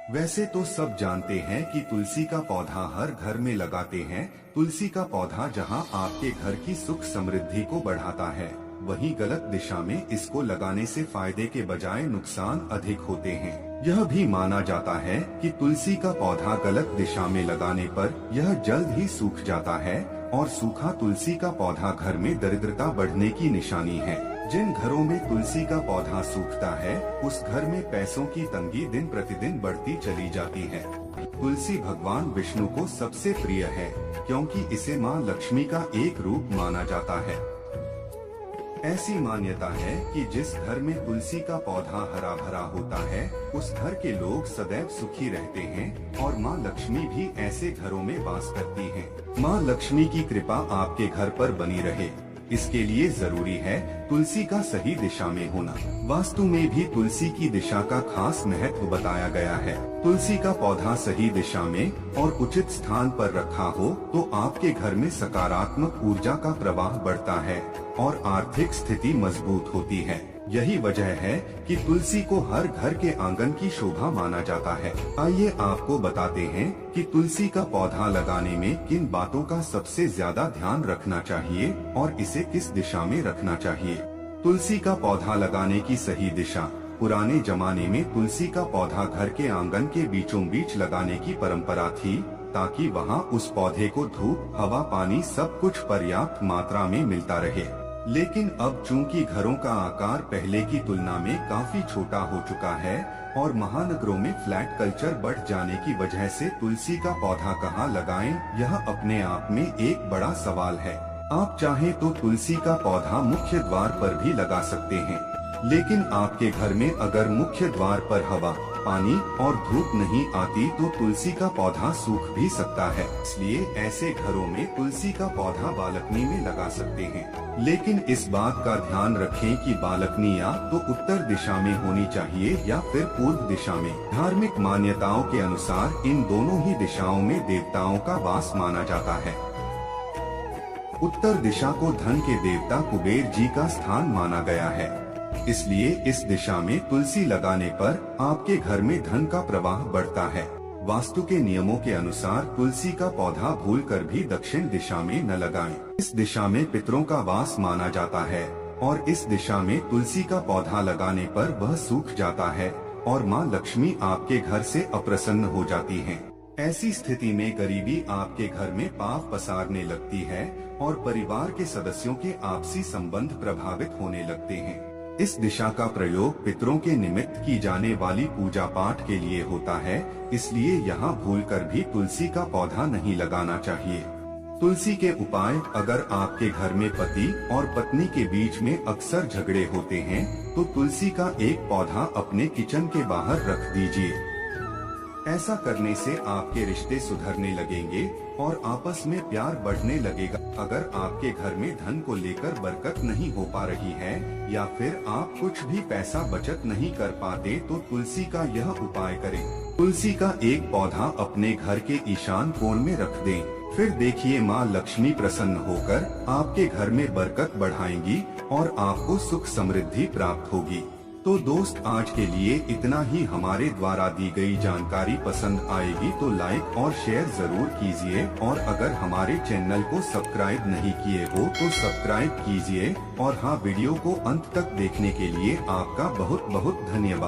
वैसे तो सब जानते हैं कि तुलसी का पौधा हर घर में लगाते हैं। तुलसी का पौधा जहां आपके घर की सुख समृद्धि को बढ़ाता है, वहीं गलत दिशा में इसको लगाने से फायदे के बजाय नुकसान अधिक होते हैं। यह भी माना जाता है कि तुलसी का पौधा गलत दिशा में लगाने पर यह जल्द ही सूख जाता है और सूखा तुलसी का पौधा घर में दरिद्रता बढ़ने की निशानी है। जिन घरों में तुलसी का पौधा सूखता है, उस घर में पैसों की तंगी दिन प्रतिदिन बढ़ती चली जाती है। तुलसी भगवान विष्णु को सबसे प्रिय है, क्योंकि इसे मां लक्ष्मी का एक रूप माना जाता है। ऐसी मान्यता है कि जिस घर में तुलसी का पौधा हरा भरा होता है, उस घर के लोग सदैव सुखी रहते हैं और मां लक्ष्मी भी ऐसे घरों में वास करती हैं। मां लक्ष्मी की कृपा आपके घर पर बनी रहे, इसके लिए जरूरी है तुलसी का सही दिशा में होना। वास्तु में भी तुलसी की दिशा का खास महत्व बताया गया है। तुलसी का पौधा सही दिशा में और उचित स्थान पर रखा हो तो आपके घर में सकारात्मक ऊर्जा का प्रवाह बढ़ता है और आर्थिक स्थिति मजबूत होती है। यही वजह है कि तुलसी को हर घर के आंगन की शोभा माना जाता है। आइए आपको बताते हैं कि तुलसी का पौधा लगाने में किन बातों का सबसे ज्यादा ध्यान रखना चाहिए और इसे किस दिशा में रखना चाहिए। तुलसी का पौधा लगाने की सही दिशा। पुराने जमाने में तुलसी का पौधा घर के आंगन के बीचों बीच लगाने की परंपरा थी, ताकि वहां उस पौधे को धूप, हवा, पानी सब कुछ पर्याप्त मात्रा में मिलता रहे। लेकिन अब चूंकि घरों का आकार पहले की तुलना में काफी छोटा हो चुका है और महानगरों में फ्लैट कल्चर बढ़ जाने की वजह से तुलसी का पौधा कहाँ लगाएं, यह अपने आप में एक बड़ा सवाल है। आप चाहें तो तुलसी का पौधा मुख्य द्वार पर भी लगा सकते हैं, लेकिन आपके घर में अगर मुख्य द्वार पर हवा, पानी और धूप नहीं आती तो तुलसी का पौधा सूख भी सकता है। इसलिए ऐसे घरों में तुलसी का पौधा बालकनी में लगा सकते हैं, लेकिन इस बात का ध्यान रखें कि बालकनी या तो उत्तर दिशा में होनी चाहिए या फिर पूर्व दिशा में। धार्मिक मान्यताओं के अनुसार इन दोनों ही दिशाओं में देवताओं का वास माना जाता है। उत्तर दिशा को धन के देवता कुबेर जी का स्थान माना गया है, इसलिए इस दिशा में तुलसी लगाने पर आपके घर में धन का प्रवाह बढ़ता है। वास्तु के नियमों के अनुसार तुलसी का पौधा भूलकर भी दक्षिण दिशा में न लगाएं। इस दिशा में पितरों का वास माना जाता है और इस दिशा में तुलसी का पौधा लगाने पर वह सूख जाता है और मां लक्ष्मी आपके घर से अप्रसन्न हो जाती हैं। ऐसी स्थिति में गरीबी आपके घर में पांव पसारने लगती है और परिवार के सदस्यों के आपसी संबंध प्रभावित होने लगते हैं। इस दिशा का प्रयोग पितरों के निमित्त की जाने वाली पूजा पाठ के लिए होता है, इसलिए यहाँ भूलकर भी तुलसी का पौधा नहीं लगाना चाहिए। तुलसी के उपाय। अगर आपके घर में पति और पत्नी के बीच में अक्सर झगड़े होते हैं, तो तुलसी का एक पौधा अपने किचन के बाहर रख दीजिए। ऐसा करने से आपके रिश्ते सुधरने लगेंगे और आपस में प्यार बढ़ने लगेगा। अगर आपके घर में धन को लेकर बरकत नहीं हो पा रही है या फिर आप कुछ भी पैसा बचत नहीं कर पाते, तो तुलसी का यह उपाय करें। तुलसी का एक पौधा अपने घर के ईशान कोण में रख दें। फिर देखिए मां लक्ष्मी प्रसन्न होकर आपके घर में बरकत बढ़ाएंगी और आपको सुख समृद्धि प्राप्त होगी। तो दोस्त, आज के लिए इतना ही। हमारे द्वारा दी गई जानकारी पसंद आएगी तो लाइक और शेयर जरूर कीजिए और अगर हमारे चैनल को सब्सक्राइब नहीं किए हो तो सब्सक्राइब कीजिए। और हाँ, वीडियो को अंत तक देखने के लिए आपका बहुत बहुत धन्यवाद।